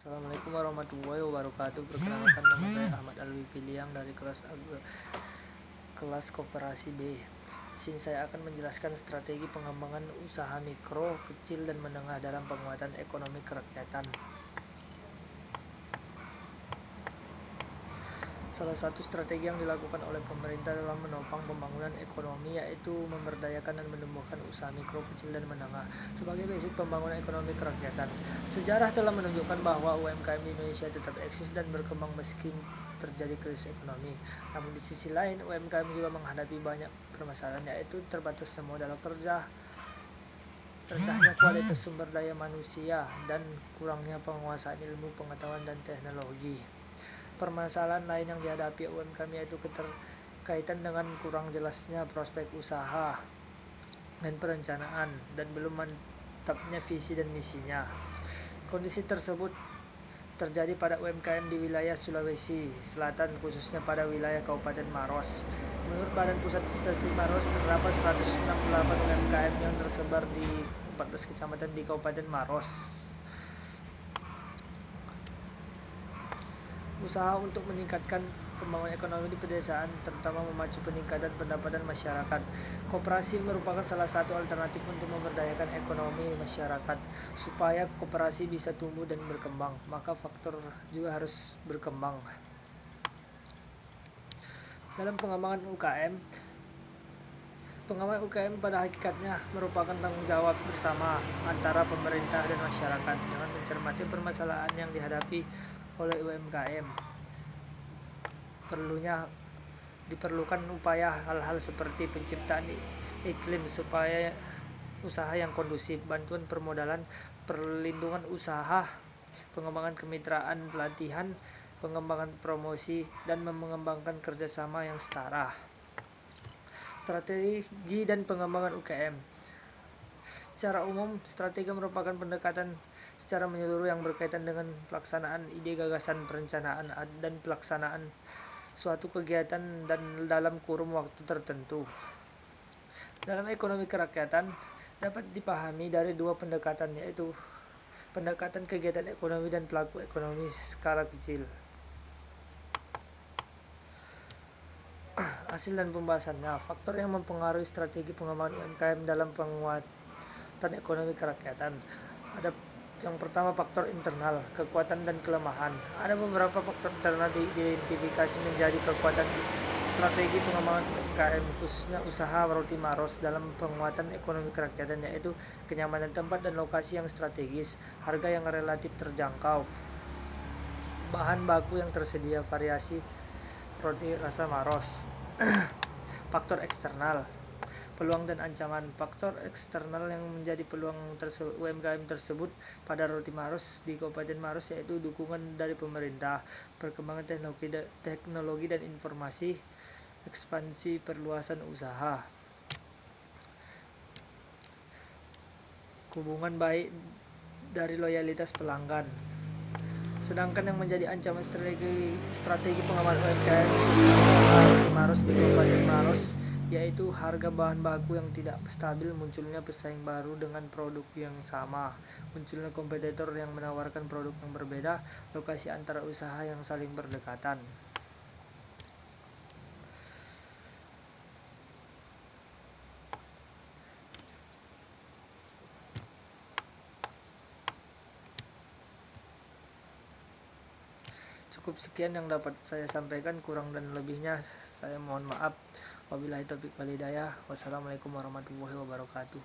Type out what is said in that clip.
Assalamualaikum warahmatullahi wabarakatuh. Perkenalkan, nama saya Ahmad Alwi Piliang dari kelas Koperasi B. Di sini saya akan menjelaskan strategi pengembangan usaha mikro, kecil, dan menengah dalam penguatan ekonomi kerakyatan. Salah satu strategi yang dilakukan oleh pemerintah dalam menopang pembangunan ekonomi yaitu memberdayakan dan menumbuhkan usaha mikro, kecil, dan menengah sebagai basic pembangunan ekonomi kerakyatan. Sejarah telah menunjukkan bahwa UMKM di Indonesia tetap eksis dan berkembang meski terjadi krisis ekonomi. Namun di sisi lain, UMKM juga menghadapi banyak permasalahan, yaitu terbatasnya modal kerja, rendahnya kualitas sumber daya manusia, dan kurangnya penguasaan ilmu pengetahuan dan teknologi. Permasalahan lain yang dihadapi UMKM yaitu keterkaitan dengan kurang jelasnya prospek usaha dan perencanaan, dan belum mantapnya visi dan misinya. Kondisi tersebut terjadi pada UMKM di wilayah Sulawesi Selatan, khususnya pada wilayah Kabupaten Maros. Menurut Badan Pusat Statistik Maros, terdapat 168 UMKM yang tersebar di 14 kecamatan di Kabupaten Maros. Usaha untuk meningkatkan pembangunan ekonomi di pedesaan, terutama memacu peningkatan pendapatan masyarakat. Koperasi merupakan salah satu alternatif untuk memberdayakan ekonomi masyarakat. Supaya koperasi bisa tumbuh dan berkembang, maka faktor juga harus berkembang. Dalam pengembangan UKM, pengembangan UKM pada hakikatnya merupakan tanggung jawab bersama antara pemerintah dan masyarakat. Dengan mencermati permasalahan yang dihadapi oleh UMKM, diperlukan upaya hal-hal seperti penciptaan iklim supaya usaha yang kondusif, bantuan permodalan, perlindungan usaha, pengembangan kemitraan, pelatihan, pengembangan promosi, dan mengembangkan kerjasama yang setara. Strategi dan pengembangan UKM. Secara umum, strategi merupakan pendekatan secara menyeluruh yang berkaitan dengan pelaksanaan ide, gagasan, perencanaan, dan pelaksanaan suatu kegiatan dan dalam kurun waktu tertentu. Dalam ekonomi kerakyatan dapat dipahami dari dua pendekatan, yaitu pendekatan kegiatan ekonomi dan pelaku ekonomi skala kecil. Hasil dan pembahasannya. Faktor yang mempengaruhi strategi pengembangan UMKM dalam penguatan ekonomi kerakyatan. Ada yang pertama, faktor internal, kekuatan dan kelemahan. Ada beberapa faktor internal diidentifikasi menjadi kekuatan strategi pengembangan UMKM, khususnya usaha roti Maros dalam penguatan ekonomi kerakyatan, yaitu kenyamanan tempat dan lokasi yang strategis, harga yang relatif terjangkau, bahan baku yang tersedia, variasi roti rasa Maros. Faktor eksternal, peluang dan ancaman. Faktor eksternal yang menjadi peluang UMKM tersebut pada roti Maros di Kabupaten Maros yaitu dukungan dari pemerintah, perkembangan teknologi dan informasi, ekspansi perluasan usaha, hubungan baik dari loyalitas pelanggan. Sedangkan yang menjadi ancaman strategi pengembangan UMKM khususnya Maros di Kabupaten Maros yaitu harga bahan baku yang tidak stabil, munculnya pesaing baru dengan produk yang sama, munculnya kompetitor yang menawarkan produk yang berbeda, lokasi antara usaha yang saling berdekatan. Cukup sekian yang dapat saya sampaikan, kurang dan lebihnya saya mohon maaf. Wabillahi taufiq wal hidayah. Wassalamualaikum warahmatullahi wabarakatuh.